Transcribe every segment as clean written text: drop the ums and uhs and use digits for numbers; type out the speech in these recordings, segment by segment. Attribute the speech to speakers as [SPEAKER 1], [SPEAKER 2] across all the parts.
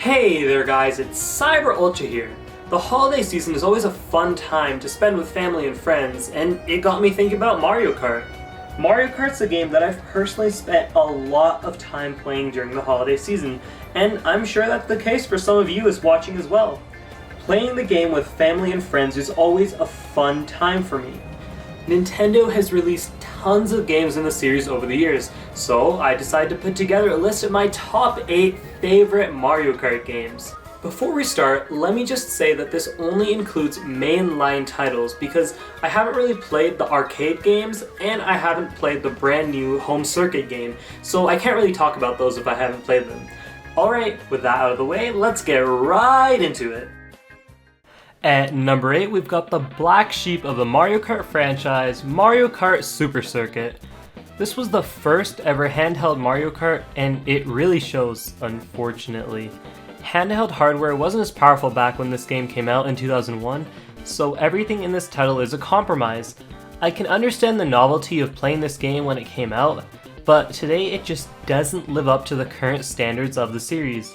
[SPEAKER 1] Hey there guys, it's Cyber Ultra here. The holiday season is always a fun time to spend with family and friends, and it got me thinking about Mario Kart. Mario Kart's a game that I've personally spent a lot of time playing during the holiday season, and I'm sure that's the case for some of you as watching as well. Playing the game with family and friends is always a fun time for me. Nintendo has released tons of games in the series over the years, so I decided to put together a list of my top 8 favorite Mario Kart games. Before we start, let me just say that this only includes mainline titles because I haven't really played the arcade games and I haven't played the brand new home circuit game, so I can't really talk about those if I haven't played them. Alright, with that out of the way, let's get right into it. At number 8, we've got the black sheep of the Mario Kart franchise, Mario Kart Super Circuit. This was the first ever handheld Mario Kart, and it really shows, unfortunately. Handheld hardware wasn't as powerful back when this game came out in 2001, so everything in this title is a compromise. I can understand the novelty of playing this game when it came out, but today it just doesn't live up to the current standards of the series.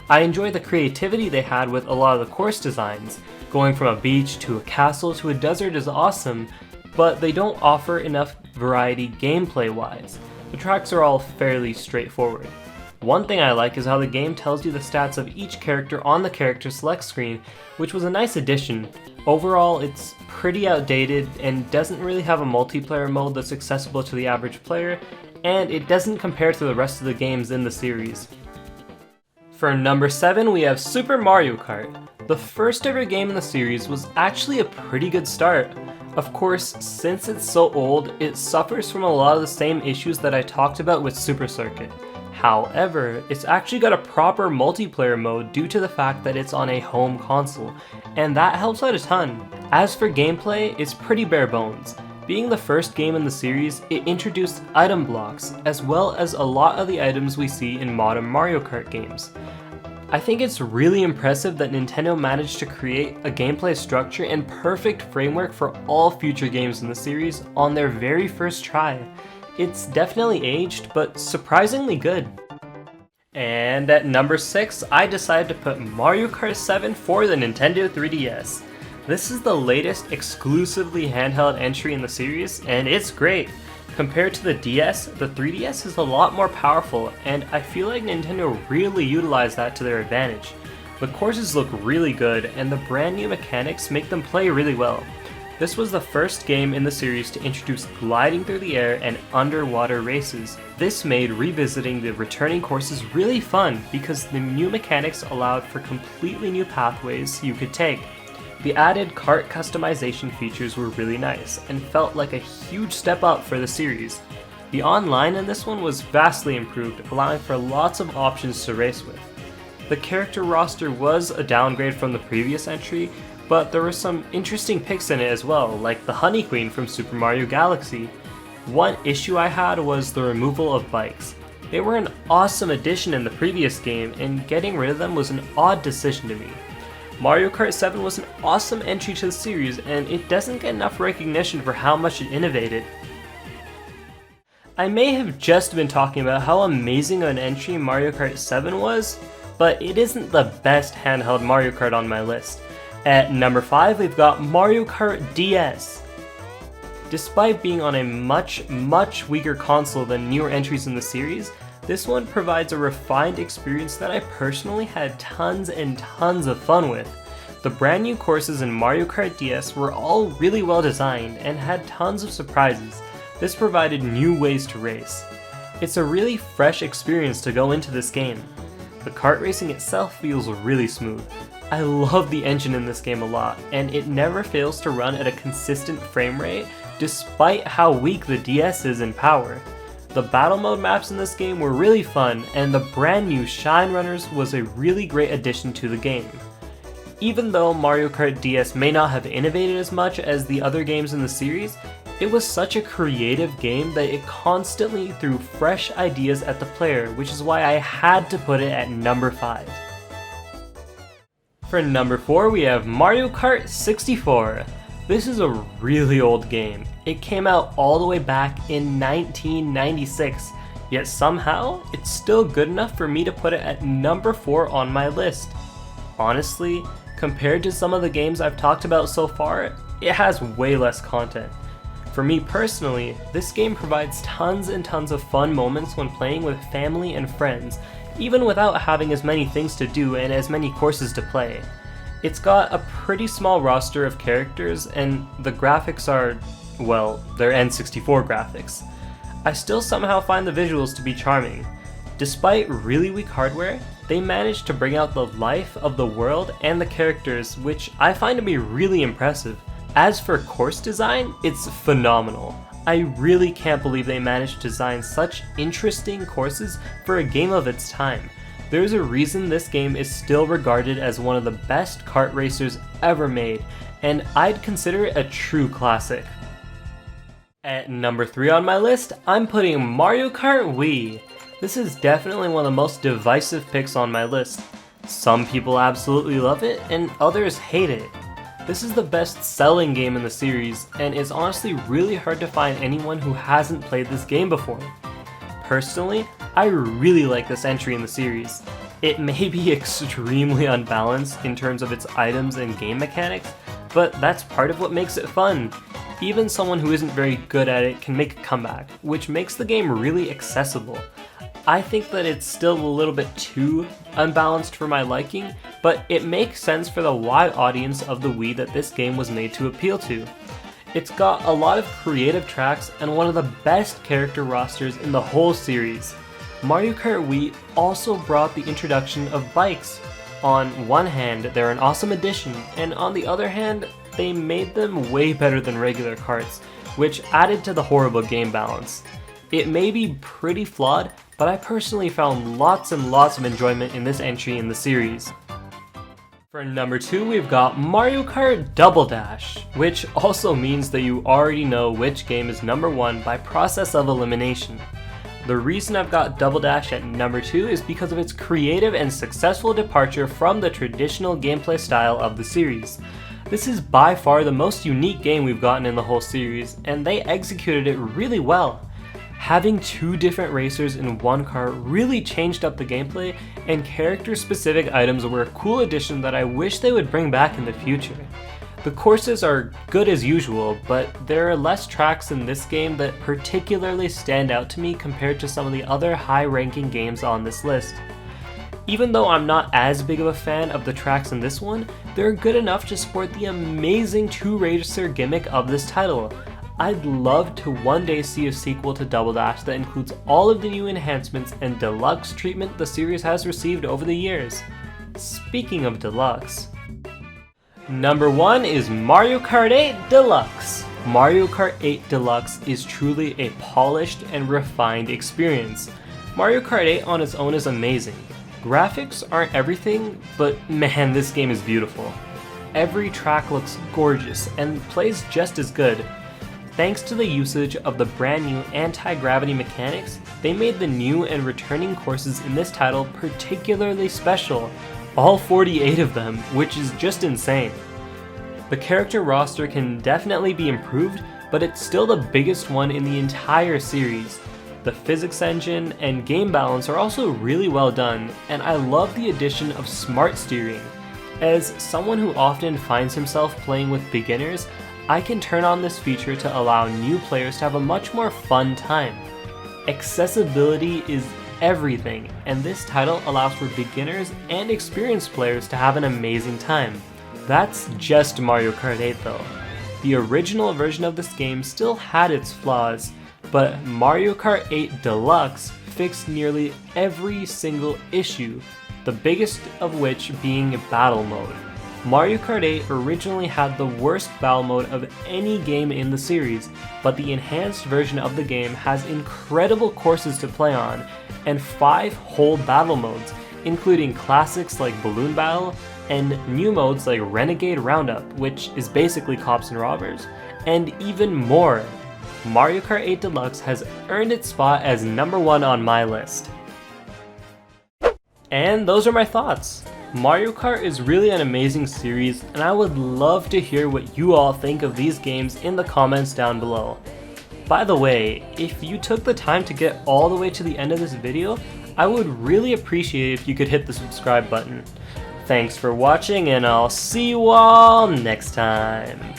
[SPEAKER 1] I enjoy the creativity they had with a lot of the course designs. Going from a beach to a castle to a desert is awesome, but they don't offer enough variety gameplay-wise. The tracks are all fairly straightforward. One thing I like is how the game tells you the stats of each character on the character select screen, which was a nice addition. Overall, it's pretty outdated and doesn't really have a multiplayer mode that's accessible to the average player, and it doesn't compare to the rest of the games in the series. For number 7, we have Super Mario Kart. The first ever game in the series was actually a pretty good start. Of course, since it's so old, it suffers from a lot of the same issues that I talked about with Super Circuit. However, it's actually got a proper multiplayer mode due to the fact that it's on a home console, and that helps out a ton. As for gameplay, it's pretty bare bones. Being the first game in the series, it introduced item blocks, as well as a lot of the items we see in modern Mario Kart games. I think it's really impressive that Nintendo managed to create a gameplay structure and perfect framework for all future games in the series on their very first try. It's definitely aged, but surprisingly good. And at number 6, I decided to put Mario Kart 7 for the Nintendo 3DS. This is the latest exclusively handheld entry in the series, and it's great. Compared to the DS, the 3DS is a lot more powerful, and I feel like Nintendo really utilized that to their advantage. The courses look really good, and the brand new mechanics make them play really well. This was the first game in the series to introduce gliding through the air and underwater races. This made revisiting the returning courses really fun because the new mechanics allowed for completely new pathways you could take. The added kart customization features were really nice and felt like a huge step up for the series. The online in this one was vastly improved, allowing for lots of options to race with. The character roster was a downgrade from the previous entry, but there were some interesting picks in it as well, like the Honey Queen from Super Mario Galaxy. One issue I had was the removal of bikes. They were an awesome addition in the previous game, and getting rid of them was an odd decision to me. Mario Kart 7 was an awesome entry to the series, and it doesn't get enough recognition for how much it innovated. I may have just been talking about how amazing an entry Mario Kart 7 was, but it isn't the best handheld Mario Kart on my list. At number 5, we've got Mario Kart DS. Despite being on a much weaker console than newer entries in the series, this one provides a refined experience that I personally had tons and tons of fun with. The brand new courses in Mario Kart DS were all really well designed and had tons of surprises. This provided new ways to race. It's a really fresh experience to go into this game. The kart racing itself feels really smooth. I love the engine in this game a lot, and it never fails to run at a consistent frame rate despite how weak the DS is in power. The battle mode maps in this game were really fun, and the brand new Shine Runners was a really great addition to the game. Even though Mario Kart DS may not have innovated as much as the other games in the series, it was such a creative game that it constantly threw fresh ideas at the player, which is why I had to put it at number 5. For number 4, we have Mario Kart 64. This is a really old game. It came out all the way back in 1996, yet somehow it's still good enough for me to put it at number 4 on my list. Honestly, compared to some of the games I've talked about so far, it has way less content. For me personally, this game provides tons and tons of fun moments when playing with family and friends, even without having as many things to do and as many courses to play. It's got a pretty small roster of characters, and the graphics are, well, they're N64 graphics. I still somehow find the visuals to be charming. Despite really weak hardware, they managed to bring out the life of the world and the characters, which I find to be really impressive. As for course design, it's phenomenal. I really can't believe they managed to design such interesting courses for a game of its time. There's a reason this game is still regarded as one of the best kart racers ever made, and I'd consider it a true classic. At number 3 on my list, I'm putting Mario Kart Wii. This is definitely one of the most divisive picks on my list. Some people absolutely love it, and others hate it. This is the best selling game in the series, and it's honestly really hard to find anyone who hasn't played this game before. Personally, I really like this entry in the series. It may be extremely unbalanced in terms of its items and game mechanics, but that's part of what makes it fun. Even someone who isn't very good at it can make a comeback, which makes the game really accessible. I think that it's still a little bit too unbalanced for my liking, but it makes sense for the wide audience of the Wii that this game was made to appeal to. It's got a lot of creative tracks and one of the best character rosters in the whole series. Mario Kart Wii also brought the introduction of bikes. On one hand, they're an awesome addition, and on the other hand, they made them way better than regular karts, which added to the horrible game balance. It may be pretty flawed, but I personally found lots and lots of enjoyment in this entry in the series. For number 2, we've got Mario Kart Double Dash, which also means that you already know which game is number 1 by process of elimination. The reason I've got Double Dash at number 2 is because of its creative and successful departure from the traditional gameplay style of the series. This is by far the most unique game we've gotten in the whole series, and they executed it really well. Having 2 different racers in one car really changed up the gameplay, and character-specific items were a cool addition that I wish they would bring back in the future. The courses are good as usual, but there are less tracks in this game that particularly stand out to me compared to some of the other high-ranking games on this list. Even though I'm not as big of a fan of the tracks in this one, they're good enough to support the amazing 2-racer gimmick of this title. I'd love to one day see a sequel to Double Dash that includes all of the new enhancements and deluxe treatment the series has received over the years. Speaking of deluxe, number 1 is Mario Kart 8 Deluxe. Mario Kart 8 Deluxe is truly a polished and refined experience. Mario Kart 8 on its own is amazing. Graphics aren't everything, but man, this game is beautiful. Every track looks gorgeous and plays just as good. Thanks to the usage of the brand new anti-gravity mechanics, they made the new and returning courses in this title particularly special, all 48 of them, which is just insane. The character roster can definitely be improved, but it's still the biggest one in the entire series. The physics engine and game balance are also really well done, and I love the addition of smart steering. As someone who often finds himself playing with beginners, I can turn on this feature to allow new players to have a much more fun time. Accessibility is everything, and this title allows for beginners and experienced players to have an amazing time. That's just Mario Kart 8 though. The original version of this game still had its flaws, but Mario Kart 8 Deluxe fixed nearly every single issue, the biggest of which being battle mode. Mario Kart 8 originally had the worst battle mode of any game in the series, but the enhanced version of the game has incredible courses to play on, and 5 whole battle modes, including classics like Balloon Battle, and new modes like Renegade Roundup, which is basically cops and robbers, and even more. Mario Kart 8 Deluxe has earned its spot as number 1 on my list. And those are my thoughts. Mario Kart is really an amazing series, and I would love to hear what you all think of these games in the comments down below. By the way, if you took the time to get all the way to the end of this video, I would really appreciate it if you could hit the subscribe button. Thanks for watching, and I'll see you all next time.